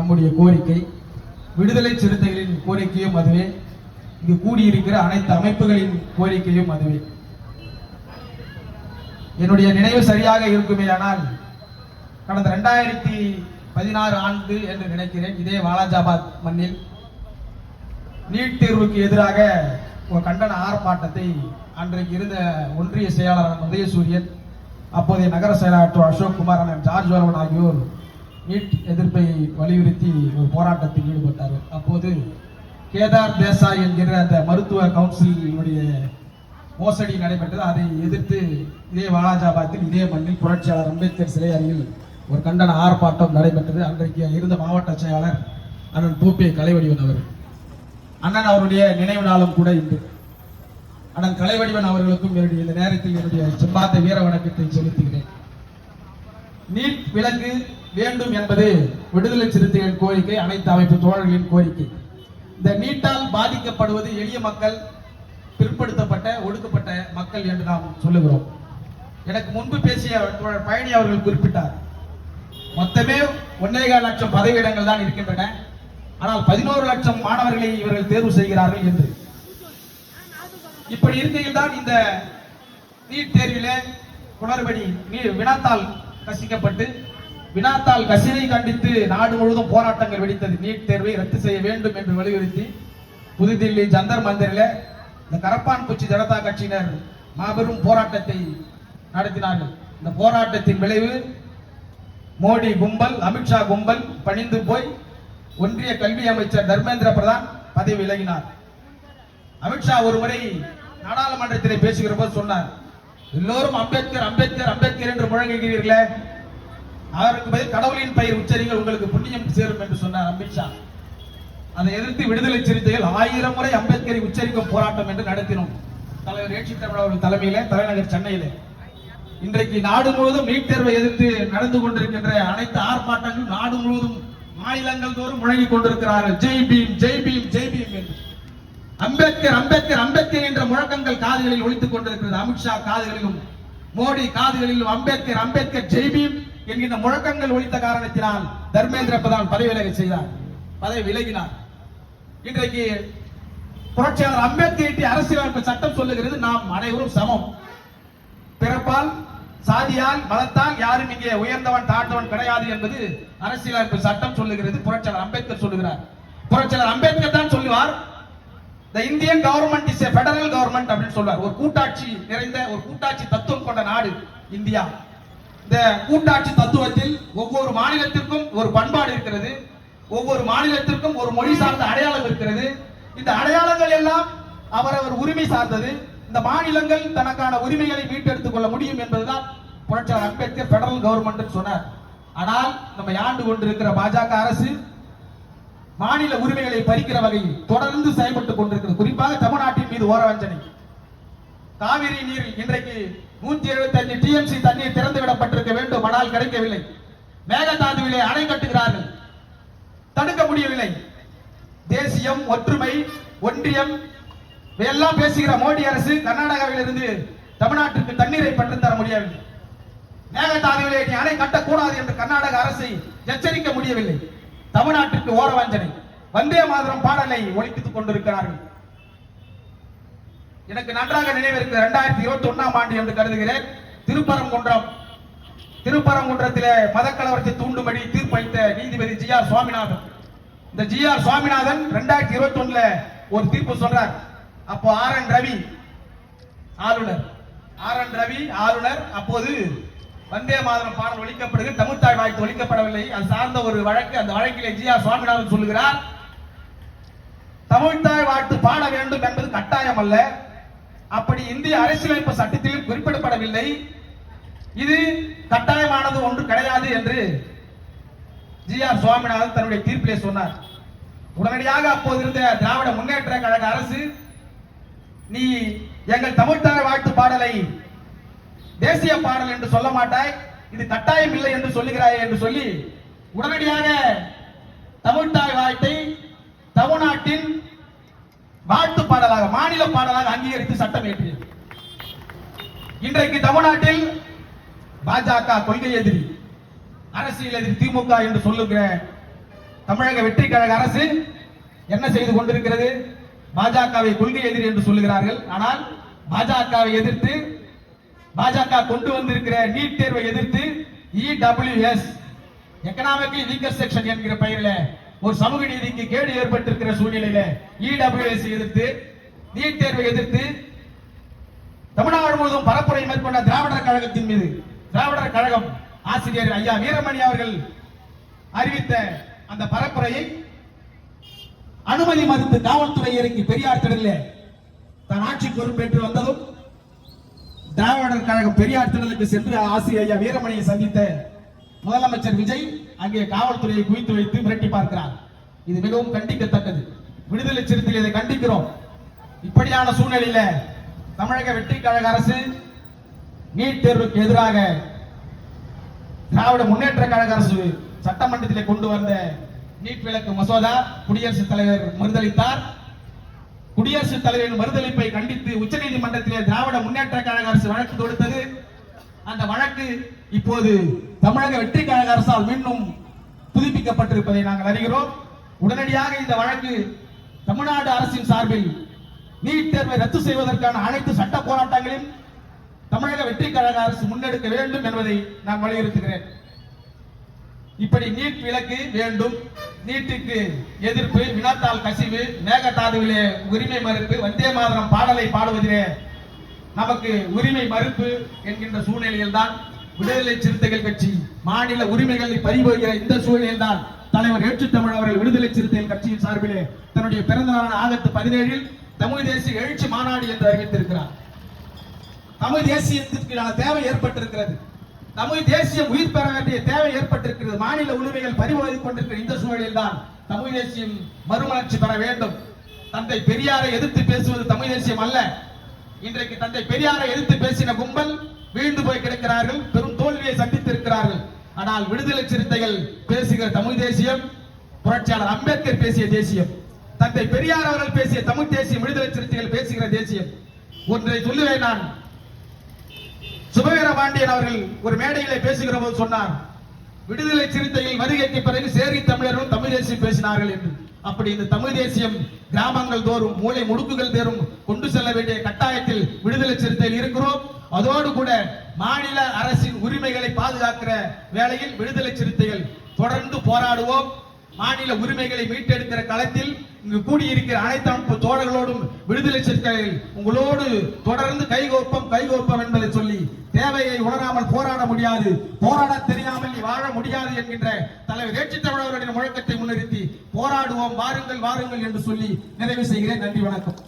நம்முடைய கோரிக்கை, விடுதலை சிறுத்தைகளின் கோரிக்கையும் அதுவே, இங்கு கூடியிருக்கிற அனைத்து அமைப்புகளின் கோரிக்கையும் அதுவே. என்னுடைய நினைவு சரியாக இருக்குமேயானால் கடந்த 2016 ஆண்டு என்று நினைக்கிறேன், இதே வாலாஜாபாத் மண்ணில் நீட் தேர்வுக்கு எதிராக ஒரு கண்டன ஆர்ப்பாட்டத்தை அன்றைக்கு இருந்த ஒன்றிய செயலாளர் உதயசூரியன், அப்போதைய நகர செயலாளர் அசோக் குமார், அண்ணன் ஜார்ஜ் வலவன் ஆகியோர் நீட் எதிர்ப்பை வலியுறுத்தி ஒரு போராட்டத்தில் ஈடுபட்டார். அப்போது கேதார் தேசாய் என்கிற அந்த மருத்துவ கவுன்சிலுடைய மோசடி நடைபெற்றது. அதை எதிர்த்து இதே வாலாஜாபாத்தில் இதே மண்ணில் புரட்சியாளர் அம்பேத்கர் சிலை அருகில் ஒரு கண்டன ஆர்ப்பாட்டம் நடைபெற்றது. அன்றைக்கு இருந்த மாவட்ட செயலாளர் அண்ணன் பூபே கலைவடிவன் அவர். அண்ணன் அவருடைய நினைவு நாளும் கூட இன்று. அண்ணன் கலைவடிவன் அவர்களுக்கும் என்னுடைய இந்த நேரத்தில் என்னுடைய செம்பாத்த வீர வணக்கத்தை செலுத்துகிறேன். நீட் விலக்கு வேண்டும் என்பது விடுதலை சிறுத்தைகளின் கோரிக்கை, அனைத்து அமைப்பு தோழர்களின் கோரிக்கை. இந்த நீட்டால் பாதிக்கப்படுவது எளிய மக்கள், பிற்படுத்தப்பட்ட ஒடுக்கப்பட்ட மக்கள் என்று நாம் சொல்லுகிறோம். எனக்கு முன்பு பேசிய தோழர் பழனி அவர்கள் குறிப்பிட்டார், மொத்தமே 1.25 லட்சம் பதவியிடங்கள் தான் இருக்கின்றன, ஆனால் 11 லட்சம் மாணவர்களை இவர்கள் தேர்வு செய்கிறார்கள் என்று. இப்படி இருக்கையில் தான் இந்த நீட் தேர்விலே குளறுபடி வினாத்தாள் கசிக்கப்பட்டு, வினாத்தாள் கசிவை கண்டித்து நாடு முழுவதும் போராட்டங்கள் வெடித்தது. நீட் தேர்வை ரத்து செய்ய வேண்டும் என்று வலியுறுத்தி புதுதில்லி ஜந்தர் மந்திரில் இந்த கரப்பான் பூச்சி ஜனதா கட்சியினர் மாபெரும் போராட்டத்தை நடத்தினார்கள். இந்த போராட்டத்தின் விளைவு மோடி கும்பல், அமித்ஷா கும்பல் பணிந்து போய் ஒன்றிய கல்வி அமைச்சர் தர்மேந்திர பிரதான் பதவி விலகினார். அமித்ஷா ஒரு முறை நாடாளுமன்றத்திலே பேசுகிற போது சொன்னார், எல்லோரும் அம்பேத்கர் அம்பேத்கர் அம்பேத்கர் என்று முழங்குகிறீர்களே, அவருக்கு பதில் கடவுளின் பெயர் உச்சரிங்கள், உங்களுக்கு புண்ணியம் சேரும் என்று சொன்னார் அமித்ஷா. அதை எதிர்த்து விடுதலை சிறுத்தைகள் 1000 முறை அம்பேத்கரை உச்சரிக்கும் போராட்டம் என்று நடத்தினோம். தலைவர் ஏட்சி தமிழ் அவர்கள் தலைமையிலே தலைநகர் சென்னையிலே. இன்றைக்கு நாடு முழுவதும் நீட் தேர்வை எதிர்த்து நடந்து கொண்டிருக்கின்ற அனைத்து ஆர்ப்பாட்டங்கள் நாடு முழுவதும் மாநிலங்கள் தோறும் முழங்கிக் கொண்டிருக்கிறார்கள். ஜெய் பீம் ஜெய் பீம் ஜெய் பீம் என்று. அம்பேத்கர் அம்பேத்கர் அம்பேத்கர் என்ற முழக்கங்கள் காதுகளில் ஒலித்துக் கொண்டிருக்கிறது. அமித்ஷா காதுகளிலும் மோடி காதுகளிலும் அம்பேத்கர் அம்பேத்கர் ஜெய் பீம் என்கின்ற முழக்கங்கள் ஒலித்த காரணத்தினால் தர்மேந்திர பிரதான் பதவி விலகினார். இன்றைக்கு புரட்சியாளர் அம்பேத்கர் அரசியலமைப்பு சட்டம் சொல்லுகிறது, நாம் அனைவரும் சமம், பிறப்பால் சாதியால் மதத்தால் யாரும் இங்கே உயர்ந்தவன் தாழ்ந்தவன் கிடையாது என்பது அரசியலமைப்பு சட்டம் சொல்லுகிறது. புரட்சியாளர் அம்பேத்கர் சொல்லுகிறார். புரட்சியாளர் அம்பேத்கர் தான் சொல்லுவார், the Indian government is a federal government அப்படின்னு சொல்றார். ஒரு கூட்டாட்சி நிறைந்த ஒரு கூட்டாட்சி தத்துவம் கொண்ட நாடு இந்தியா. இந்த கூட்டாட்சி தத்துவத்தில் ஒவ்வொரு மாநிலத்திற்கும் ஒரு பண்பாடு இருக்கிறது, ஒவ்வொரு மாநிலத்திற்கும் ஒரு மொழி சார்ந்த அடையாளம் இருக்கிறது. இந்த அடையாளங்கள் எல்லாம் அவரவர் உரிமை சார்ந்தது. இந்த மாநிலங்கள் தனக்கான உரிமைகளை மீட்டெடுத்துக் கொள்ள முடியும் என்பதுதான் புரட்சியாளர் அம்பேத்கர் பெடரல் கவர்மெண்ட் சொன்னார். ஆனால் நம்ம ஆண்டு கொண்டிருக்கிற பாஜக அரசு மாநில உரிமைகளை பறிக்கிற வகையில் தொடர்ந்து செயல்பட்டுக் கொண்டிருக்கிறது. குறிப்பாக தமிழ்நாட்டின் மீது ஓரவஞ்சனை. காவிரி நீரில் இன்றைக்கு 175 TMC தண்ணீர் திறந்து விடப்பட்டிருக்க வேண்டும், ஆனால் கிடைக்கவில்லை. மேகதாதுவிலே அணை கட்டுகிறார்கள், தடுக்க முடியவில்லை. தேசியம், ஒற்றுமை, ஒன்றியம் எல்லாம் பேசுகிற மோடி அரசு கர்நாடகாவில் இருந்து தமிழ்நாட்டிற்கு தண்ணீரை பெற்றுத் தர முடியவில்லை. மேகதாதுவிலே நீ அணை கட்டக்கூடாது என்று கர்நாடக அரசை எச்சரிக்க முடியவில்லை. தமிழ்நாட்டிற்கு ஓரவஞ்சனை. வந்தே மாதரம் பாடலை ஒலிப்பித்துக் கொண்டிருக்கிறார்கள். எனக்கு நன்றாக நினைவிருக்கிறது, 2021 ஆண்டு என்று கருதுகிறேன். திருப்பரங்குன்றத்திலே மதக்கலவரத்தை தூண்டும்படி தீர்ப்பளித்த நீதிபதி GR சுவாமிநாதன். இந்த GR சுவாமிநாதன் 2021 ஒரு தீர்ப்பு சொல்றார். அப்போ RN ரவி ஆளுநர். அப்போது வந்தே மாதரம் பாடல் ஒலிக்கப்படுகிறது, தமிழ்த்தாய் வாழ்த்து ஒலிக்கப்படவில்லை. அது சார்ந்த ஒரு வழக்கு. அந்த வழக்கிலே GR சுவாமிநாதன் சொல்லுகிறார், தமிழ்த்தாய் வாழ்த்து பாட வேண்டும் என்பது கட்டாயம் அல்ல, அப்படி இந்திய அரசியலமைப்பு சட்டத்தில் குறிப்பிடப்படவில்லை, இது கட்டாயமானது ஒன்று கிடையாது என்று GR சுவாமிநாதன் தன்னுடைய தீர்ப்பிலே சொன்னார். உடனடியாக அப்போது இருந்த திராவிட முன்னேற்ற கழக அரசு, நீ எங்கள் தமிழ்த்தாய் வாழ்த்து பாடலை தேசிய பாடல் என்று சொல்ல மாட்டாய், இது கட்டாயம் இல்லை என்று சொல்லுகிறாய் என்று சொல்லி உடனடியாக தமிழ்த்தாய் வாழ்த்தை தமிழ்நாட்டின் வாழ்த்து பாடலாக, மாநில பாடலாக அங்கீகரித்து சட்டம் இயற்றியது. இன்றைக்கு தமிழ்நாட்டில் பாஜக கொள்கை எதிரி, அரசியல் எதிரி திமுக என்று சொல்லுகிற தமிழக வெற்றி கழக அரசு என்ன செய்து கொண்டிருக்கிறது? பாஜகவை கொள்கை எதிரி என்று சொல்லுகிறார்கள். ஆனால் பாஜகவை எதிர்த்து பாஜக கொண்டு வந்திருக்கிற நீட் தேர்வை எதிர்த்து இடபிள்யூஎஸ் எக்கனாமிக்கலி வீக்கர் செக்ஷன் என்கிற பெயரில் ஒரு சமூக நீதிக்கு கேடு ஏற்பட்டிருக்கிற சூழ்நிலையில இடபிள்யூஎஸ் எதிர்த்து நீட் தேர்வை எதிர்த்து தமிழ்நாடு முழுவதும் பரப்புரை மேற்கொண்ட திராவிடர் கழகத்தின் மீது திராவிடர் கழகம் ஆசிரியர் ஐயா வீரமணி அவர்கள் அறிவித்த அந்த பரப்புரையை அனுமதி மறுத்து காவல்துறை இறங்கி பெரியார் திடலில் தான் ஆட்சி பொறுப்பேற்று வந்ததும் திராவிடர் கழகம் பெரியார் திடலுக்கு சென்று ஆசிரியர் ஐயா வீரமணியை சந்தித்த முதலமைச்சர் விஜய் அங்கே காவல்துறையை குவித்து வைத்து மிரட்டி பார்க்கிறார். இது மிகவும் கண்டிக்கத்தக்கது. விடுதலை சிறுத்தைகள் இதை கண்டிக்கிறோம். இப்படியான சூழ்நிலையில தமிழக வெற்றி கழக அரசு நீட் தேர்வுக்கு எதிராக திராவிட முன்னேற்ற கழக அரசு சட்டமன்றத்திலே கொண்டு வந்த நீட் விலக்கு மசோதா குடியரசுத் தலைவர் மறுதளித்தார். குடியரசுத் தலைவரின் மறுதளிப்பை கண்டித்து உச்சநீதிமன்றத்திலே திராவிட முன்னேற்ற கழக அரசு வழக்கு தொடுத்தது. அந்த வழக்கு இப்போது தமிழக வெற்றி கழக அரசால் மீண்டும் புதுப்பிக்கப்பட்டிருப்பதை நாங்கள் அறிகிறோம். உடனடியாக இந்த வழக்கு தமிழ்நாடு அரசின் சார்பில் நீட் தேர்வை ரத்து செய்வதற்கான அனைத்து சட்ட போராட்டங்களையும் தமிழக வெற்றி கழக அரசு முன்னெடுக்க வேண்டும் என்பதை நான் வலியுறுத்துகிறேன். இப்படி நீட் விலக்கு வேண்டும், நீட்டுக்கு எதிர்ப்பு, வினாத்தாள் கசிவு, மேகதாதுவிலே உரிமை மறுப்பு, வந்தே மாதரம் பாடலை பாடுவதிலே நமக்கு உரிமை மறுப்பு என்கின்ற சூழ்நிலையில் தான் விடுதலை சிறுத்தைகள் கட்சி மாநில உரிமைகளை பறிபோகிற இந்த சூழ்நிலையில் தான் தலைவர் ஏற்றுத் தமிழ் அவர்கள் விடுதலை சிறுத்தைகள் கட்சியின் சார்பிலே தன்னுடைய பிறந்த நாளான ஆகஸ்ட் 17 தமிழ் தேசிய எழுச்சி மாநாடு என்று அறிவித்திருக்கிறார். தமிழ் தேசியத்திற்கான தேவை ஏற்பட்டிருக்கிறது. தமிழ் தேசியம் உயிர் பெற வேண்டிய தேவை ஏற்பட்டிருக்கிறது. மாநில உரிமைகள் பறிபோகிக் கொண்டிருக்கிற இந்த சூழலில் தான் தமிழ் தேசியம் மறுமலர்ச்சி பெற வேண்டும். தந்தை பெரியாரை எதிர்த்து பேசுவது தமிழ் தேசியம் அல்ல. இன்றைக்கு தந்தை பெரியாரை எதிர்த்து பேசின கும்பல் வீழ்ந்து போய் கிடக்கிறார்கள், பெரும் தோல்வியை சந்தித்திருக்கிறார்கள். ஆனால் விடுதலை சிறுத்தைகள் பேசுகிற தமிழ் தேசியம் புரட்சியாளர் அம்பேத்கர் பேசிய தேசியம், தந்தை பெரியார் அவர்கள் பேசிய தமிழ் தேசியம், விடுதலை சிறுத்தைகள் பேசுகிற தேசியம். ஒன்றை சொல்லுவேன் நான். சுபவீர பாண்டியன் அவர்கள் ஒரு மேடையிலே பேசுகிற போது சொன்னார், விடுதலை சிறுத்தைகள் வருகைக்கு பிறகு சேரி தமிழர்களும் தமிழ் தேசியம் பேசினார்கள் என்று. அப்படி இந்த தமிழ் தேசியம் கிராமங்கள் தோறும் மூலை முடுக்குகள் தோறும் கொண்டு செல்ல வேண்டிய கட்டாயத்தில் விடுதலை சிறுத்தைகள் இருக்கிறோம். அதோடு கூட மாநில அரசின் உரிமைகளை பாதுகாக்கிற வேளையில் விடுதலை சிறுத்தைகள் தொடர்ந்து போராடுவோம். மாநில உரிமைகளை மீட்டெடுக்கிற களத்தில் இங்கு கூடியிருக்கிற அனைத்து அமைப்பு தோழர்களோடும் விடுதலை சிறுத்தைகள் உங்களோடு தொடர்ந்து கைகோப்பம் என்பதை சொல்லி, தேவையை உணராமல் போராட முடியாது, போராட தெரியாமல் நீ வாழ முடியாது என்கின்ற தலைவர் ஏற்றுத் தமிழ் அவர்களின் முழக்கத்தை முன்னிறுத்தி போராடுவோம், வாருங்கள் வாருங்கள் என்று சொல்லி நிறைவு செய்கிறேன். நன்றி, வணக்கம்.